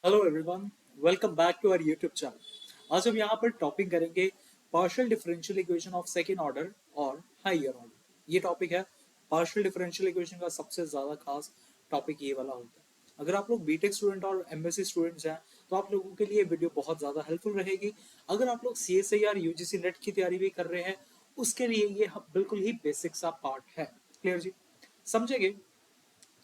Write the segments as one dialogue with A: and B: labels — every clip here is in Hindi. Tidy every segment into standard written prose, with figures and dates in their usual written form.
A: Hello everyone, welcome back to our YouTube channel. आज हम यहाँ पर टॉपिक करेंगे partial differential equation of second order और हायर ऑर्डर। ये टॉपिक है पार्शियल डिफरेंशियल इक्वेशन का सबसे ज्यादा खास टॉपिक ये वाला होता है। अगर आप लोग बीटेक स्टूडेंट और एमएससी स्टूडेंट्स हैं तो आप लोगों के लिए वीडियो बहुत ज्यादा हेल्पफुल रहेगी। अगर आप लोग सीएसआईआर यूजीसी नेट की तैयारी भी कर रहे हैं उसके लिए ये बिल्कुल ही बेसिक सा पार्ट है। क्लियर जी? समझेंगे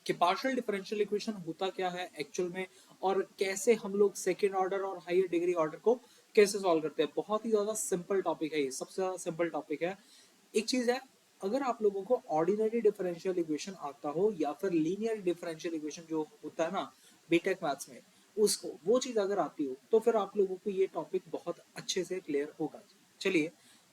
A: कि पार्शियल डिफरेंशियल इक्वेशन होता क्या है एक्चुअल में, और कैसे हम लोग सेकेंड ऑर्डर और हायर डिग्री ऑर्डर को कैसे सॉल्व करते हैं। बहुत ही ज्यादा सिंपल टॉपिक है, ये सबसे ज्यादा सिंपल टॉपिक है। एक चीज है, अगर आप लोगों को ऑर्डिनरी डिफरेंशियल इक्वेशन आता हो या फिर लीनियर डिफरेंशियल इक्वेशन जो होता है ना बीटेक मैथ्स में, उसको वो चीज अगर आती हो तो फिर आप लोगों को ये टॉपिक बहुत अच्छे से क्लियर होगा। चलिए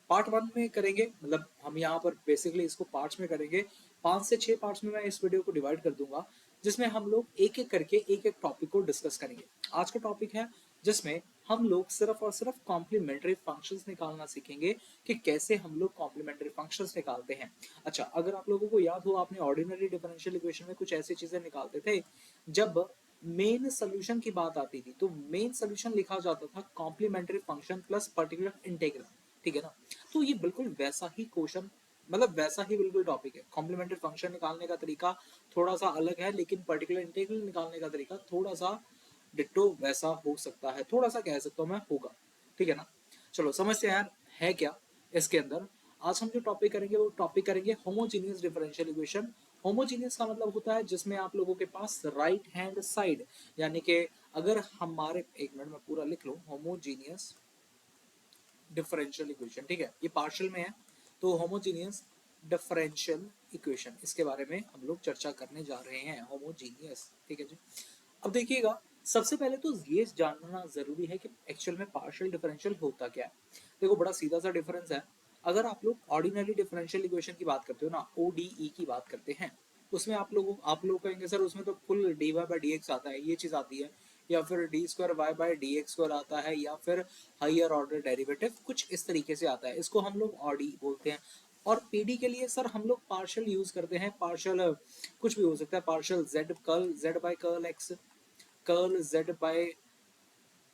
A: पार्ट वन में करेंगे, मतलब हम यहाँ पर बेसिकली इसको पार्ट्स में करेंगे। 5 से 6 पार्ट्स में मैं इस वीडियो को डिवाइड कर दूंगा जिसमें हम लोग एक एक करके एक एक टॉपिक को डिस्कस करेंगे। आज का टॉपिक है जिसमें हम लोग सिर्फ और सिर्फ कॉम्प्लीमेंट्री फंक्शंस निकालना सीखेंगे कि कैसे हम लोग कॉम्प्लीमेंट्री फंक्शंस निकालते हैं। अच्छा, अगर आप लोगों को याद हो, आपने ऑर्डिनरी डिफरेंशियल इक्वेशन में कुछ ऐसी चीजें निकालते थे जब मेन सोल्यूशन की बात आती थी तो मेन सोल्यूशन लिखा जाता था complementary function plus particular integral. ठीक है ना? तो ये बिल्कुल वैसा ही क्वेश्चन, मतलब वैसा ही बिल्कुल टॉपिक है। कॉम्प्लीमेंट्री फंक्शन निकालने का तरीका थोड़ा सा अलग है, लेकिन पर्टिकुलर इंटीग्रल निकालने का तरीका थोड़ा सा डिट्टो वैसा हो सकता है, थोड़ा सा कह सकता हूँ मैं होगा। ठीक है ना? चलो समझते हैं यार है क्या इसके अंदर। आज हम जो टॉपिक करेंगे वो टॉपिक करेंगे होमोजीनियस डिफरेंशियल इक्वेशन। होमोजीनियस का मतलब होता है जिसमें आप लोगों के पास राइट हैंड साइड, यानी कि अगर हमारे, एक मिनट में पूरा लिख लूं, होमोजीनियस डिफरेंशियल इक्वेशन, ठीक है, ये पार्शियल में है तो होमोजीनियस डिफरेंशियल इक्वेशन, इसके बारे में हम लोग चर्चा करने जा रहे हैं। होमोजीनियस, ठीक है जी। अब देखिएगा, सबसे पहले तो ये जानना जरूरी है कि एक्चुअल में पार्शियल डिफरेंशियल होता क्या है। देखो बड़ा सीधा सा डिफरेंस है। अगर आप लोग ऑर्डिनरी डिफरेंशियल इक्वेशन की बात करते हो ना, ओडीई की बात करते हैं, उसमें आप लोग कहेंगे सर उसमें तो full D Y by D X आता है, ये चीज आती है, या फिर D square Y by D X square आता है, या फिर हायर ऑर्डर डेरिवेटिव कुछ इस तरीके से आता है, इसको हम लोग ऑडी बोलते हैं। और पीडी के लिए सर हम लोग पार्शियल यूज करते हैं। पार्शियल कुछ भी हो सकता है, partial Z curl Z by curl X, curl Z by,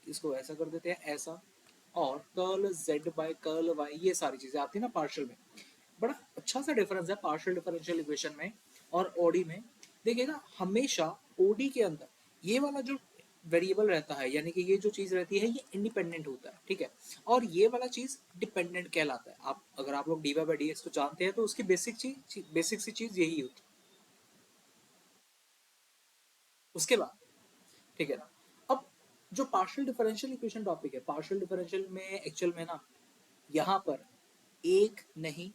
A: इसको ऐसा कर देते हैं ऐसा, और curl Z by curl Y, ये सारी चीजें आती है ना पार्शियल में। बड़ा अच्छा सा डिफरेंस है पार्शियल डिफरेंशियल इक्वेशन में और ओडी में। देखिएगा हमेशा ओडी के अंदर ये वाला जो वेरिएबल रहता है, यानी कि ये जो चीज रहती है ये इंडिपेंडेंट होता है, ठीक है, और ये वाला चीज डिपेंडेंट कहलाता है। आप अगर आप लोग D Y by D X को जानते हैं तो उसकी बेसिक सी चीज यही होती है। उसके बाद, ठीक है ना, अब जो पार्शियल डिफरेंशियल इक्वेशन टॉपिक है, पार्शियल डिफरेंशियल में एक्चुअल में ना यहाँ पर एक नहीं,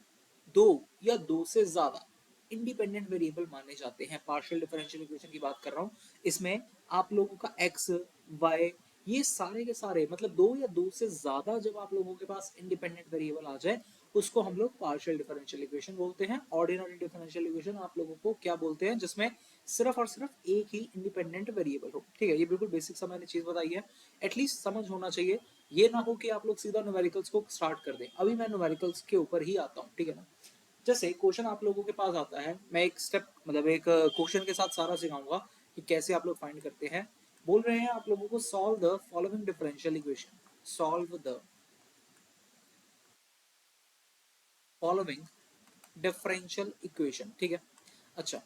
A: दो या दो से ज्यादा इंडिपेंडेंट वेरिएबल माने जाते हैं। पार्शियल डिफरेंशियल इक्वेशन की बात कर रहा हूं, इसमें आप लोगों का एक्स वाई, ये सारे के सारे, मतलब दो या दो से ज्यादा जब आप लोगों के पास इंडिपेंडेंट वेरिएबल आ जाए उसको हम लोग पार्शियल डिफरेंशियल इक्वेशन बोलते हैं। ऑर्डिनरी डिफरेंशियल इक्वेशन आप लोगों को क्या बोलते हैं, जिसमें सिर्फ और सिर्फ एक ही इंडिपेंडेंट वेरिएबल हो। ठीक है, ये बिल्कुल बेसिक सा मैंने चीज बताई है, एटलीस्ट समझ होना चाहिए। ये ना हो कि आप लोग सीधा न्यूमेरिकल्स को स्टार्ट कर दें। अभी मैं न्यूमेरिकल्स के ऊपर ही आता हूँ, ठीक है ना। जैसे क्वेश्चन आप लोगों के पास आता है, मैं एक स्टेप, मतलब एक क्वेश्चन के साथ सारा सिखाऊंगा कि कैसे आप लोग फाइंड करते हैं। बोल रहे हैं आप लोगों को solve the following differential equation, solve the following differential equation, ठीक है। अच्छा,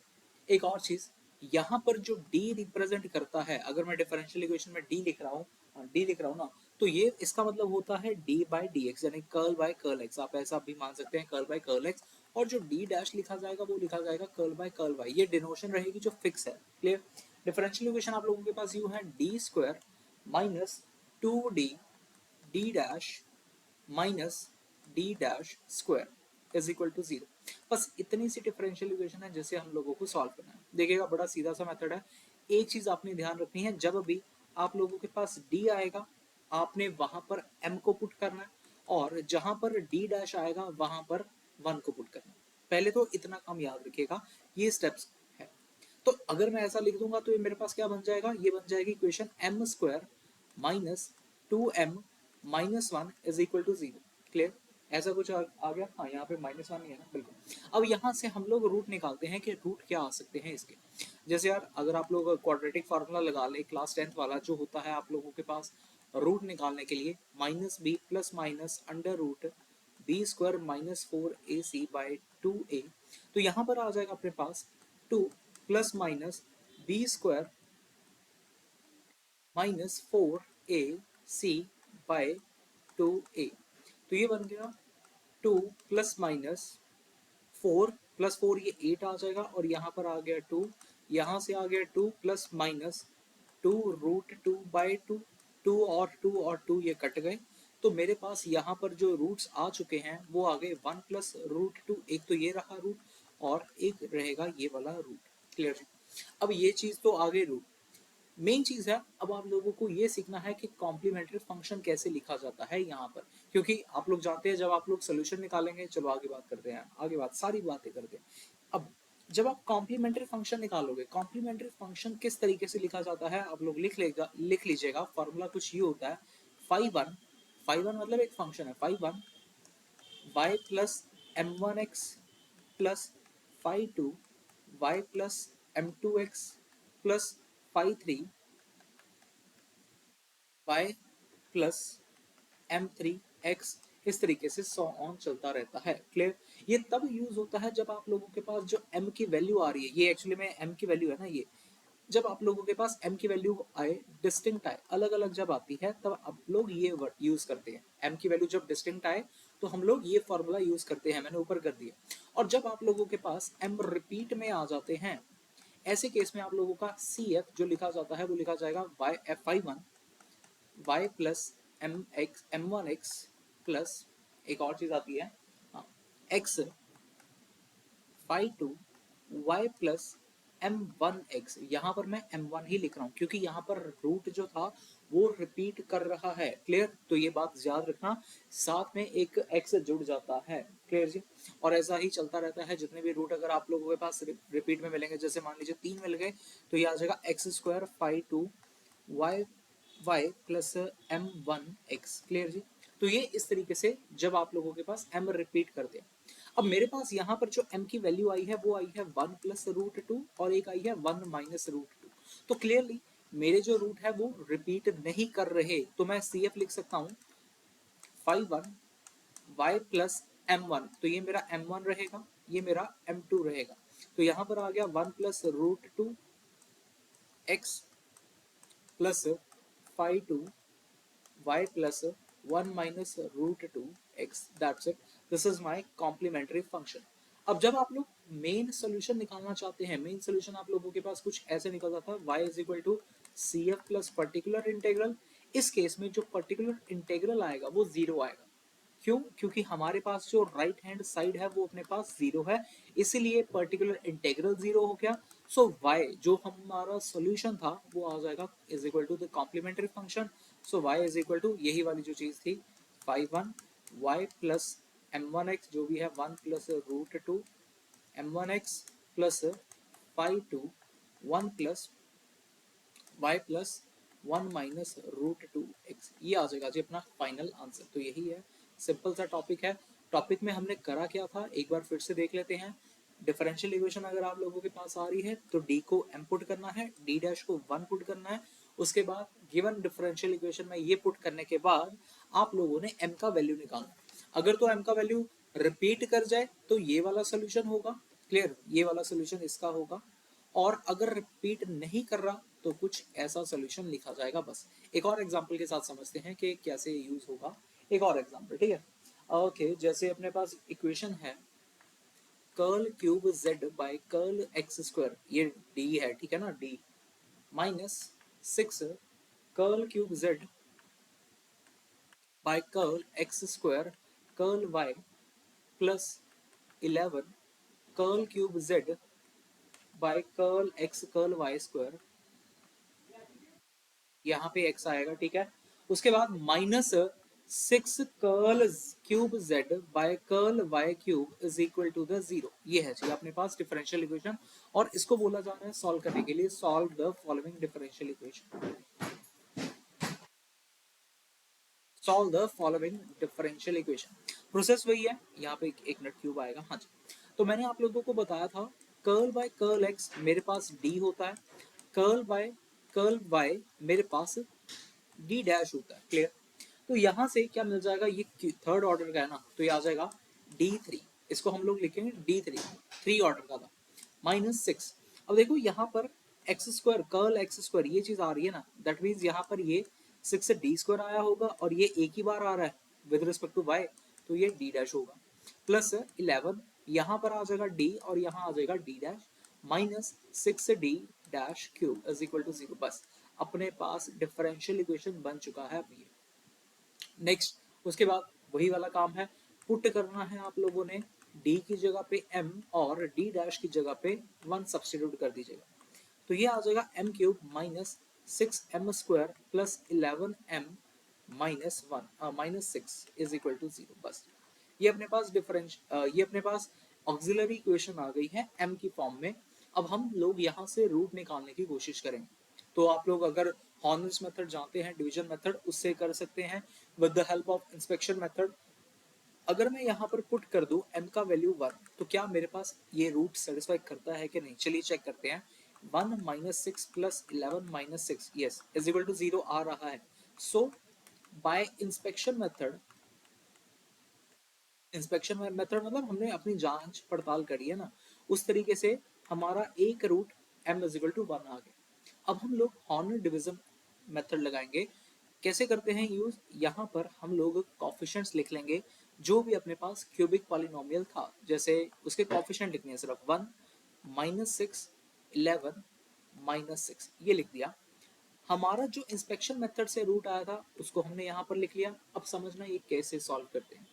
A: एक और चीज, यहाँ पर जो d रिप्रेजेंट करता है, अगर मैं डिफरेंशियल इक्वेशन में d लिख रहा हूँ, d लिख रहा हूँ ना, तो ये इसका मतलब होता है d बाई डी एक्स, यानी कर्ल बाय कर्ल एक्स। आप ऐसा भी मान सकते हैं, कर्ल बाय कर्ल एक्स। और जो d डैश लिखा जाएगा वो लिखा जाएगा कर्ल बाय कर्ल वाई। ये डिनोशन रहेगी जो फिक्स है। क्लियर? डिफरेंशियल इक्वेशन आप लोगों के पास यूं है, D square minus two D D dash minus D dash square is equal to zero. बस इतनी सी डिफरेंशियल इक्वेशन है जिसे हम लोगों को सॉल्व करना है। देखिएगा बड़ा सीधा सा मेथड है। एक चीज आपने ध्यान रखनी है, जब भी आप लोगों के पास डी आएगा आपने वहां पर m को पुट करना है, और जहां पर डी डैश आएगा वहां पर 1 को पुट करना है। पहले तो इतना काम याद रखिएगा, ये स्टेप्स है। तो अगर मैं ऐसा लिख दूंगा तो ये मेरे पास क्या बन जाएगा, ये बन जाएगी equation M square minus two M minus one is equal to zero. Clear? ऐसा कुछ आ गया। हाँ यहाँ पे -1 ही है ना, बिल्कुल। अब यहाँ से हम लोग रूट निकालते हैं कि रूट क्या आ सकते हैं इसके। जैसे यार अगर आप लोग क्वाड्रेटिक फार्मूला लगा ले क्लास 10th वाला जो होता है आप लोगों के पास रूट निकालने के लिए, -b plus minus under root b² -4ac/2a। तो यहाँ पर आ जाएगा अपने पास 2 प्लस माइनस b² -4ac/2a। तो ये बन गया 2 प्लस माइनस 4 ये 8 आ जाएगा, और यहाँ पर आ गया 2, यहाँ से आ गया 2 प्लस माइनस 2√2/2। 2 ये कट गए, तो मेरे पास यहाँ पर जो रूट्स आ चुके हैं वो आ गए 1 प्लस √2। एक तो ये रहा रूट और एक रहेगा ये वाला रूट। क्लियर। अब ये चीज तो आ गई रूट। मेन चीज है अब आप लोगों को ये सीखना है कि कॉम्प्लीमेंट्री फंक्शन कैसे लिखा जाता है यहाँ पर, क्योंकि आप लोग जानते हैं जब आप लोग सोल्यूशन निकालेंगे। चलो आगे बात करते हैं, आगे बात सारी बातें करते हैं। अब जब आप कॉम्प्लीमेंट्री फंक्शन निकालोगे, कॉम्प्लीमेंट्री फंक्शन किस तरीके से लिखा जाता है आप लोग लिख लीजिएगा। फॉर्मूला कुछ ये होता है, फाइव वन मतलब एक फंक्शन है, 5(1)y plus m1x plus 5(2)y plus m2x plus 5(3) y plus m3x। इस तरीके से सो ऑन चलता रहता है। क्लियर। ये तब यूज होता है जब आप लोगों के पास जो m की वैल्यू आ रही है, ये एक्चुअली में m की वैल्यू है ना, ये जब आप लोगों के पास m की वैल्यू आए, डिस्टिंक्ट आए, अलग अलग जब आती है तब आप लोग ये वर्ड यूज करते हैं। m की वैल्यू जब डिस्टिंक्ट आए तो हम लोग ये फॉर्मूला यूज करते हैं, मैंने ऊपर कर दिया। और जब आप लोगों के पास m रिपीट में आ जाते हैं, ऐसे केस में आप लोगों का cf जो लिखा जाता है वो लिखा जाएगा y y plus m1x plus एक और चीज आती है, हाँ, x 5(2) y प्लस m1x। यहाँ पर मैं m1 ही लिख रहा हूँ क्योंकि यहाँ पर रूट जो था वो रिपीट कर रहा है। क्लियर। तो ये बात याद रखना, साथ में एक x जुड़ जाता है। क्लियर जी। और ऐसा ही चलता रहता है, जितने भी रूट अगर आप लोगों के पास रिपीट में मिलेंगे, जैसे मान लीजिए 3 मिल गए तो ये आ जाएगा x² 5(2) y plus m1x। Clear जी। तो ये इस तरीके से जब आप लोगों के पास m रिपीट करते हैं। अब मेरे पास यहाँ पर जो m की वैल्यू आई है वो आई है 1 प्लस √2 और एक आई है 1 माइनस √2। तो क्लियरली मेरे जो रूट है वो रिपीट नहीं कर रहे, तो मैं CF लिख सकता हूँ 5(1) y प्लस m1। तो ये मेरा m1 रहेगा, ये मेरा m2 रहेगा। तो यहाँ पर आ गया 1 plus √2 x plus 5(2) y plus 1 minus √2 x। That's it. This is my complementary function. अब जब आप लोग मेन सोल्यूशन निकालना चाहते हैं, मेन सोल्यूशन आप लोगों के पास कुछ ऐसे निकल जाता है, y is equal to CF plus particular integral. इस केस में जो पर्टिकुलर इंटेग्रल आएगा वो 0 आएगा। क्यों? क्योंकि हमारे पास जो राइट हैंड साइड है वो अपने पास 0 है, इसीलिए पर्टिकुलर इंटेग्रल 0 हो गया। सो y जो हमारा सॉल्यूशन था वो आ जाएगा is equal to the complementary function. So y is equal to यही वाली जो चीज थी 5(1) y प्लस m1x जो भी है 1 plus √2 m1x plus 5(2) 1 plus y plus 1 minus √2x। ये आ जाएगा जी अपना फाइनल आंसर। तो यही है, सिंपल सा टॉपिक है। टॉपिक में हमने करा क्या था एक बार फिर से देख लेते हैं। डिफरेंशियल इक्वेशन अगर आप लोगों के पास आ रही है तो d को m पुट करना है, d डैश को 1 पुट करना है। उसके बाद गिवन डिफरेंशियल इक्वेशन में ये पुट करने के बाद आप लोगों ने m का वैल्यू निकालना है। अगर तो m का वैल्यू रिपीट कर जाए तो ये वाला सोल्यूशन होगा। क्लियर। ये वाला सोल्यूशन इसका होगा। और अगर रिपीट नहीं कर रहा तो कुछ ऐसा सोल्यूशन लिखा जाएगा। बस एक और एग्जांपल के साथ समझते हैं कि कैसे यूज होगा। एक और एग्जांपल, ठीक है। ओके, जैसे अपने पास इक्वेशन है curl cube z by curl x², ये d है, ठीक है ना, d minus 6 curl cube z by curl x² curl y plus 11 curl cube z by curl x curl y²। यहाँ पे x आएगा, ठीक है। उसके बाद minus 6 curl cube z by curl y cube is equal to the 0। ये है जी अपने पास डिफरेंशियल इक्वेशन, और इसको बोला जा रहा है सॉल्व करने के लिए solve the following differential equation. Solve the following differential equation. Process वही है, यहाँ पे एक नट क्यूब आएगा। हाँ जी, तो मैंने आप लोगों को बताया था कर्ल बाय कर्ल एक्स मेरे पास डी होता है, कर्ल बाय कर्ल वाई मेरे पास डी डैश होता है। क्लियर? तो यहाँ से क्या मिल जाएगा, ये थर्ड ऑर्डर का है ना, तो ये आ जाएगा D3, इसको हम लोग लिखेंगे D3, थ्री ऑर्डर का था, -6। अब देखो यहाँ पर x square curl x square ये चीज आ रही है ना, दैट मीन्स यहाँ पर ये 6 से डी स्क्वायर आया होगा और ये एक ही बार आ रहा है विद रिस्पेक्ट टू वाई, तो ये डी डैश होगा, प्लस 11 यहाँ पर आ जाएगा डी और यहाँ आ जाएगा D dash, -6 D dash cube is equal to 0। बस अपने पास डिफरेंशियल इक्वेशन बन चुका है अब ये। नेक्स्ट उसके बाद वही वाला काम है, पुट करना है आप लोगों ने d की जगह पे m और d डैश की जगह पे 1 सब्स्टिट्यूट कर दीजिएगा, तो ये आ जाएगा m cube minus 6m square plus 11m minus 1 minus 6 is equal to 0। बस ये अपने पास ये अपने पास ऑक्सिलरी इक्वेशन आ गई है m की फॉर्म में। अब हम लोग यहाँ से रूट निकालने की कोशिश करेंगे, तो आप लोग अगर हॉर्नल्स मेथड जानते हैं, डिवीजन मेथड, उससे कर सकते हैं with the help of inspection method. अगर मैं यहाँ पर पुट कर दूं m का वैल्यू 1, तो क्या मेरे पास ये रूट सेटिस्फाई करता है कि नहीं, चलिए चेक करते हैं। 1 minus 6 plus 11 minus 6 yes is equal to 0 आ रहा है। So by inspection method, inspection method मतलब हमने अपनी जांच पड़ताल करी है ना, उस तरीके से हमारा एक root m is equal to 1 आ गया। अब हम लोग हॉर्नल डिवीजन मेथड लगाएंगे। कैसे करते हैं यूज, यहाँ पर हम लोग कॉफिशिएंट्स लिख लेंगे जो भी अपने पास क्यूबिक पॉलिनोमियल था, जैसे उसके कॉफिशिएंट लिखने हैं सिर्फ 1 -6 11 -6 ये लिख दिया। हमारा जो इंस्पेक्शन मेथड से रूट आया था उसको हमने यहाँ पर लिख लिया। अब समझना ये कैसे सॉल्व करते हैं।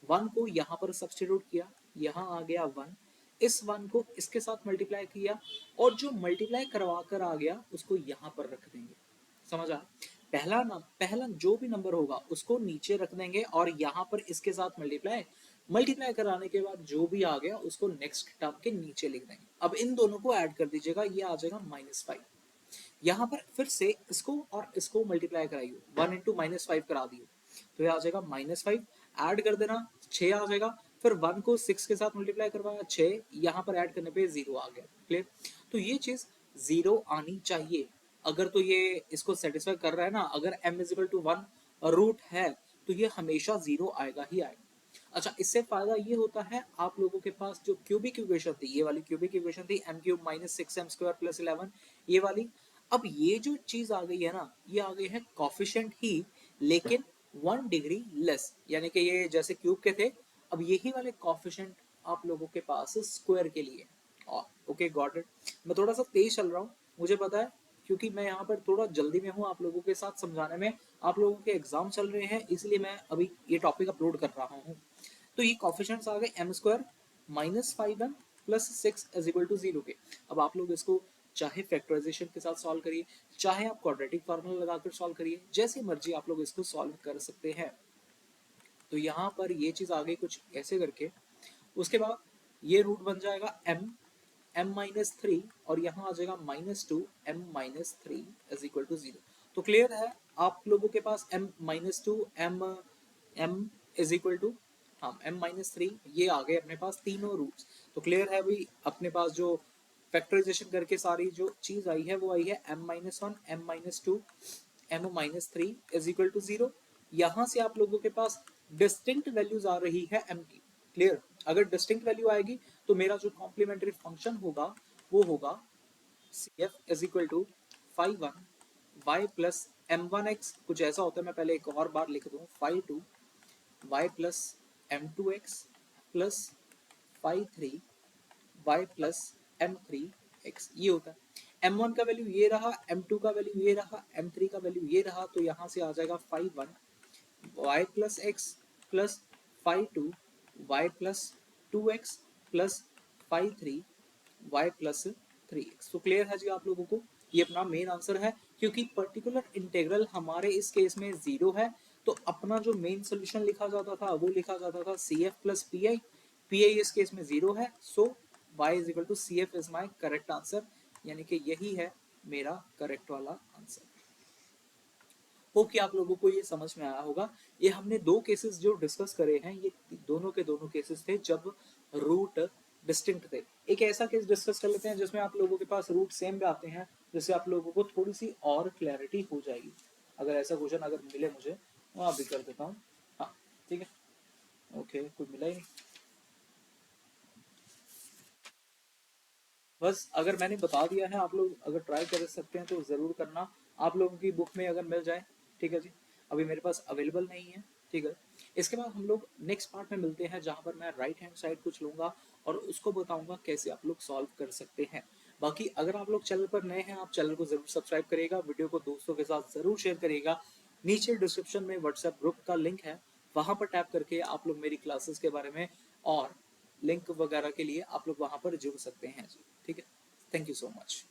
A: 1 को यहाँ पर सब्स्टिट्यूट किया, यहाँ आ गया 1, इस 1 को इसके साथ मल्टीप्लाई किया और जो मल्टीप्लाई करवा कर आ गया उसको यहाँ पर रख देंगे। समझ आ, पहला जो भी नंबर होगा उसको नीचे रख देंगे और यहाँ पर इसके साथ मल्टीप्लाई मल्टीप्लाई कराने के बाद जो भी आ गया उसको नेक्स्ट टर्म के नीचे लिख देंगे। अब इन दोनों को ऐड कर दीजिएगा, ये आ जाएगा -5। यहाँ पर फिर से इसको और इसको मल्टीप्लाई कराइए, 1 इंटू -5 करा दियो, तो ये आ जाएगा -5, ऐड कर देना 6 आ जाएगा। फिर 1 को 6 के साथ मल्टीप्लाई करवाया 6, यहाँ पर ऐड करने पे 0 आ गया। क्लियर? तो ये चीज 0 आनी चाहिए। अगर तो ये इसको सेटिस्फाई कर रहा है ना, अगर m is equal to 1 root है तो ये हमेशा 0 आएगा ही आएगा। अच्छा, इससे फायदा ये होता है आप लोगों के पास जो क्यूबिक इक्वेशन थी, ये वाली क्यूबिक इक्वेशन थी m cube minus 6m square plus 11 ये वाली, अब ये जो चीज आ गई है ना, ये आ गई है कॉफिशिएंट ही लेकिन 1 डिग्री लेस, यानी कि ये जैसे क्यूब के थे, अब यही वाले कॉफिशिएंट आप लोगों के पास स्क्वायर के लिए। Okay got it. मैं थोड़ा सा तेज चल रहा हूँ, मुझे पता है, क्योंकि मैं यहाँ पर थोड़ा जल्दी में हूँ आप लोगों के साथ समझाने में। आप लोगों के एग्जाम चल रहे हैं इसलिए मैं अभी ये टॉपिक अपलोड कर रहा हूँ। तो ये कॉफिशिएंट्स आ गए m square -5m plus 6 is equal to 0 के। अब आप लोग इसको चाहे फैक्टराइजेशन के साथ सॉल्व करिए, चाहे आप क्वाड्रेटिक फार्मूला लगाकर सॉल्व करिए, जैसी मर्जी आप लोग इसको सॉल्व कर सकते हैं। तो यहाँ पर ये चीज आ गई कुछ ऐसे करके। उसके बाद ये रूट बन जाएगा m -3 और यहाँ आ जाएगा -2 m -3 इज इक्वल टू 0। तो क्लियर है आप लोगों के पास m-2 m is equal to, हाँ m-3 ये आ गए अपने पास तीनों रूट्स। तो क्लियर है भाई, अपने पास जो फैक्टराइजेशन करके सारी जो चीज आई है वो आई है m-1 m-2 m-3 is equal to 0। यहाँ से आप लोगों के पास डिस्टिंक्ट वैल्यूज आ रही है m की। क्लियर? अगर डिस्टिंक्ट वैल्यू आएगी तो मेरा जो कॉम्प्लीमेंट्री फंक्शन होगा वो होगा cf is equal to 5 y plus m1x, कुछ ऐसा होता है, मैं पहले एक और बार लिख दूं, 5 y plus m2x plus 5 y plus m3x, ये होता है। m1 का वैल्यू ये रहा, m2 का वैल्यू ये रहा, m3 का वैल्यू ये रहा, तो यहाँ से आ जाएगा 5 y plus x plus 5 y plus 2x plus 5 y plus 3x। तो क्लियर है जी आप लोगों को, ये अपना मेन आंसर है। क्योंकि पर्टिकुलर इंटीग्रल हमारे इस केस में 0 है, तो अपना जो मेन सोल्यूशन लिखा जाता था वो लिखा जाता था cf प्लस पी आई इस केस में 0 है, so y is equal to cf is my correct answer, यानी कि यही है मेरा करेक्ट वाला आंसर। होप कि आप लोगों को ये समझ में आया होगा। ये हमने दो केसेस जो डिस्कस करे हैं, ये दोनों के दोनों केसेस थे जब रूट डिस्टिंक्ट थे। एक ऐसा केस डिस्कस कर लेते हैं जिसमें आप लोगों के पास रूट सेम भी आते हैं, जिससे आप लोगों को थोड़ी सी और क्लैरिटी हो जाएगी। अगर ऐसा क्वेश्चन अगर मिले मुझे, मैं आप भी कर देता हूँ। हाँ ठीक है, ओके, कुछ मिला ही नहीं। बस अगर मैंने बता दिया है, आप लोग अगर ट्राई कर सकते हैं तो ज़रूर करना। आप लोगों की बुक में अगर मिल जाए, ठीक है जी, अभी मेरे पास अवेलेबल नहीं है, ठीक है। इसके बाद हम लोग नेक्स्ट पार्ट में मिलते हैं, जहाँ पर मैं राइट हैंड साइड कुछ लूँगा और उसको बताऊँगा कैसे आप लोग सॉल्व कर सकते हैं। बाकी अगर आप लोग चैनल पर नए हैं, आप चैनल को ज़रूर सब्सक्राइब करिएगा, वीडियो को दोस्तों के साथ ज़रूर शेयर करिएगा। नीचे डिस्क्रिप्शन में व्हाट्सएप ग्रुप का लिंक है, वहाँ पर टैप करके आप लोग मेरी क्लासेस के बारे में और लिंक वगैरह के लिए आप लोग वहाँ पर जुड़ सकते हैं जी, ठीक है। Thank you so much.